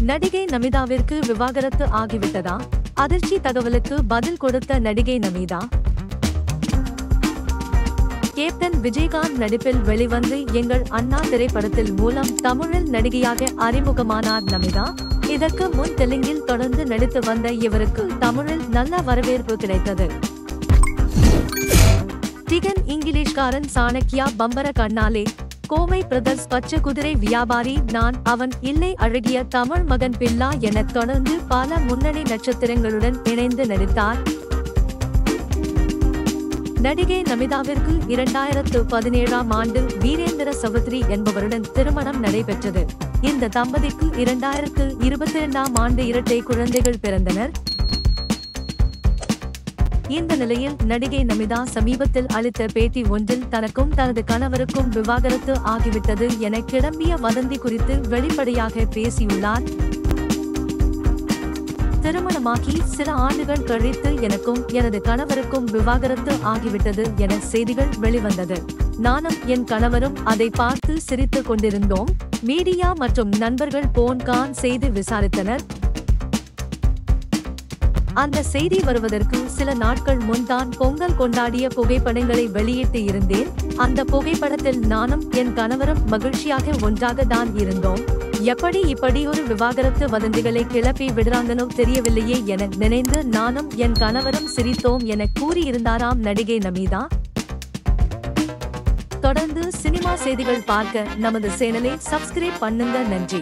நடிகை நமிதாவிற்கு விவாகரத்து ஆகிவிட்டதா? அதிர்ச்சி தகவலுக்கு பதில் கொடுத்த நடிகை நமிதா. கேப்டன் விஜயகாந்த் நடிப்பில் வெளிவந்து எங்கள் அண்ணா திரைப்படத்தில் மூலம் தமிழில் நடிகையாக அறிமுகமானார் நமிதா. இதற்கு முன் தெலுங்கில் தொடர்ந்து நடித்து வந்த இவருக்கு தமிழில் நல்ல வரவேற்பு கிடைத்தது. டிகன் இங்கிலீஷ்காரன், சாணக்கியா, பம்பர கண்ணாலே, கோவை பிரதர்ஸ், பச்சை குதிரை வியாபாரி, நான், அவன் இல்லை, அழகிய தமிழ் மகன், பில்லா என தொடர்ந்து பல முன்னணி நட்சத்திரங்களுடன் இணைந்து நடித்தார். நடிகை நமிதாவிற்கு 2017ஆம் ஆண்டு வீரேந்திர சௌத்ரி என்பவருடன் திருமணம் நடைபெற்றது. இந்த தம்பதிக்கு 2022ஆம் ஆண்டு இரட்டை குழந்தைகள் பிறந்தனர். இந்த நிலையில் நடிகை நமிதா சமீபத்தில் அளித்த பேட்டி ஒன்றில் தனக்கும் தனது கணவருக்கும் விவாகரத்து ஆகிவிட்டது என கிளம்பிய வதந்தி குறித்து வெளிப்படையாக பேசியுள்ளார். திருமணமாகி சில ஆண்டுகள் கழித்து எனக்கும் எனது கணவருக்கும் விவாகரத்து ஆகிவிட்டது என செய்திகள் வெளிவந்தது. நானும் என் கணவரும் அதை பார்த்து சிரித்துக் கொண்டிருந்தோம். மீடியா மற்றும் நண்பர்கள் போன் செய்து விசாரித்தனர். அந்த செய்தி வருவதற்கு சில நாட்கள் முன்தான் பொங்கல் கொண்டாடிய புகைப்படங்களை வெளியிட்டு இருந்தேன். அந்த புகைப்படத்தில் நானும் என் கணவரும் மகிழ்ச்சியாக ஒன்றாக தான் இருந்தோம். எப்படி இப்படி ஒரு விவாகரத்து வதந்திகளை கிளப்பி விடுறாங்கனோ தெரியவில்லையே என நினைந்து நானும் என் கணவரும் சிரித்தோம் என கூறியிருந்தாராம் நடிகை நமிதா. தொடர்ந்து சினிமா செய்திகள் பார்க்க நமது சேனலை சப்ஸ்கிரைப் பண்ணுங்க. நன்றி.